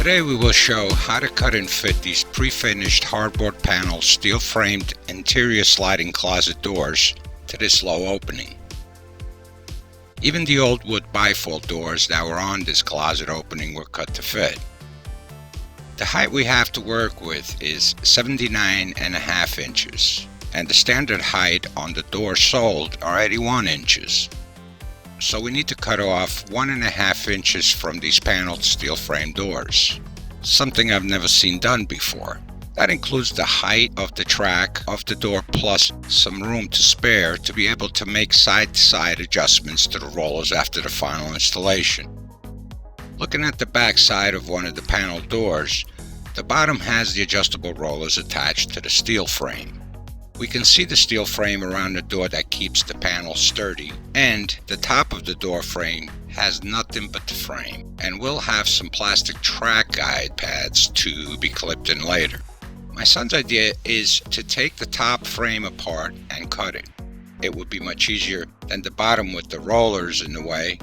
Today we will show how to cut and fit these pre-finished hardboard panel steel-framed interior sliding closet doors to this low opening. Even the old wood bifold doors that were on this closet opening were cut to fit. The height we have to work with is 79.5 inches, and the standard height on the doors sold are 81 inches. So we need to cut off 1.5 inches from these paneled steel frame doors, something I've never seen done before. That includes the height of the track of the door plus some room to spare to be able to make side-to-side adjustments to the rollers after the final installation. Looking at the back side of one of the paneled doors, the bottom has the adjustable rollers attached to the steel frame. We can see the steel frame around the door that keeps the panel sturdy, and the top of the door frame has nothing but the frame, and will have some plastic track guide pads to be clipped in later. My son's idea is to take the top frame apart and cut it. It would be much easier than the bottom with the rollers in the way,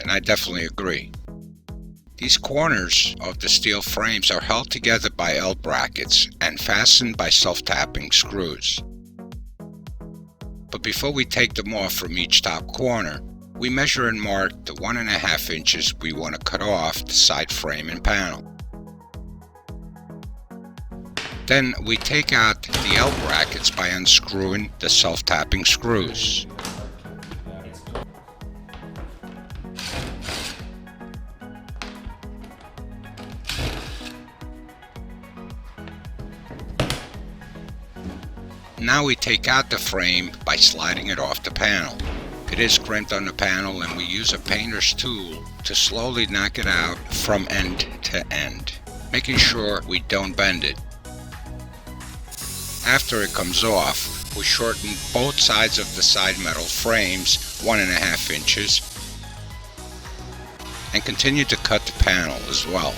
and I definitely agree. These corners of the steel frames are held together by L brackets and fastened by self-tapping screws. But before we take them off from each top corner, we measure and mark the 1.5 inches we want to cut off the side frame and panel. Then we take out the L brackets by unscrewing the self-tapping screws. Now we take out the frame by sliding it off the panel. It is crimped on the panel, and we use a painter's tool to slowly knock it out from end to end, making sure we don't bend it. After it comes off, we shorten both sides of the side metal frames 1.5 inches and continue to cut the panel as well.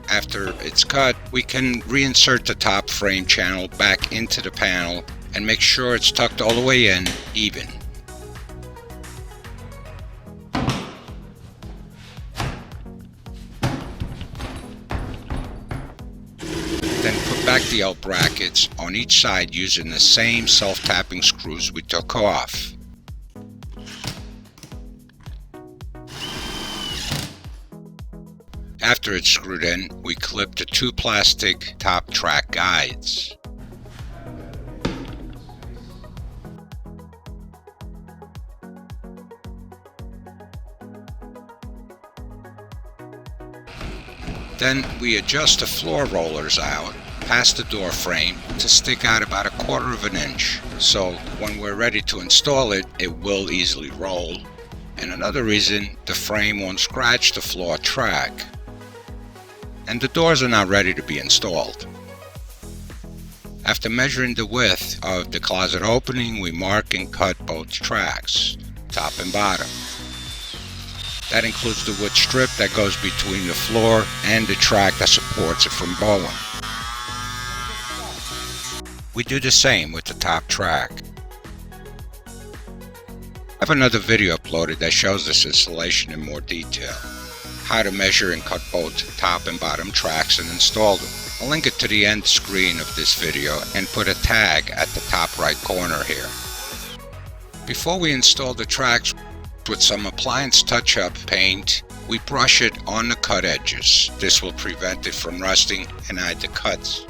After it's cut, we can reinsert the top frame channel back into the panel and make sure it's tucked all the way in even. Then put back the L brackets on each side using the same self-tapping screws we took off. After it's screwed in, we clip the two plastic top track guides. Then we adjust the floor rollers out past the door frame to stick out about 1/4 inch, so when we're ready to install it, it will easily roll. And another reason, the frame won't scratch the floor track. And the doors are now ready to be installed. After measuring the width of the closet opening, we mark and cut both tracks, top and bottom. That includes the wood strip that goes between the floor and the track that supports it from bowing. We do the same with the top track. I have another video uploaded that shows this installation in more detail. How to measure and cut both top and bottom tracks and install them. I'll link it to the end screen of this video and put a tag at the top right corner here. Before we install the tracks, with some appliance touch-up paint, we brush it on the cut edges. This will prevent it from rusting and hide the cuts.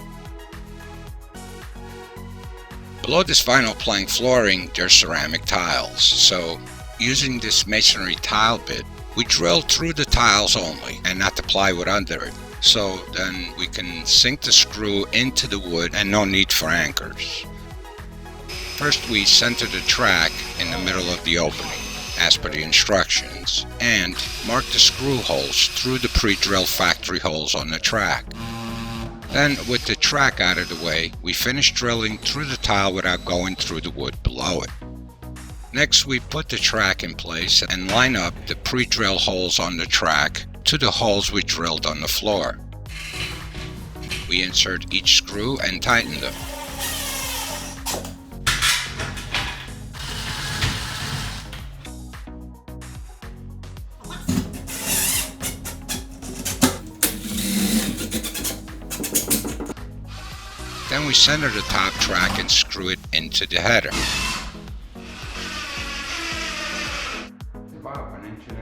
Below this vinyl plank flooring, there's ceramic tiles, so using this masonry tile bit, we drill through the tiles only and not the plywood under it, so then we can sink the screw into the wood and no need for anchors. First we center the track in the middle of the opening, as per the instructions, and mark the screw holes through the pre-drilled factory holes on the track. Then, with the track out of the way, we finish drilling through the tile without going through the wood below it. Next, we put the track in place and line up the pre-drill holes on the track to the holes we drilled on the floor. We insert each screw and tighten them. Then we center the top track and screw it into the header. About 1.5 inches.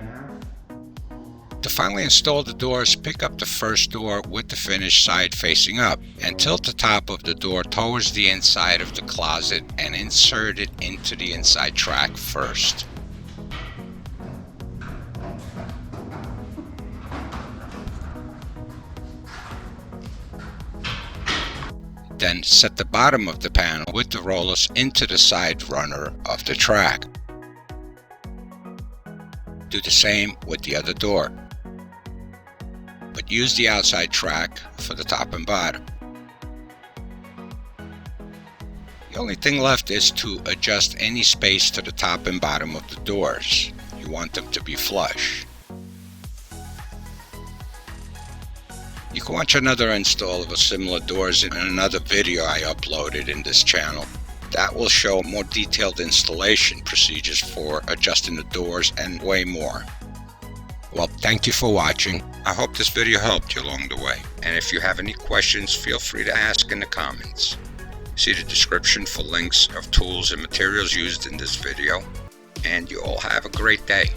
To finally install the doors, pick up the first door with the finished side facing up and tilt the top of the door towards the inside of the closet and insert it into the inside track first. Then set the bottom of the panel with the rollers into the side runner of the track. Do the same with the other door, but use the outside track for the top and bottom. The only thing left is to adjust any space to the top and bottom of the doors. You want them to be flush. You can watch another install of a similar doors in another video I uploaded in this channel. That will show more detailed installation procedures for adjusting the doors and way more. Well, thank you for watching. I hope this video helped you along the way. And if you have any questions, feel free to ask in the comments. See the description for links of tools and materials used in this video. And you all have a great day.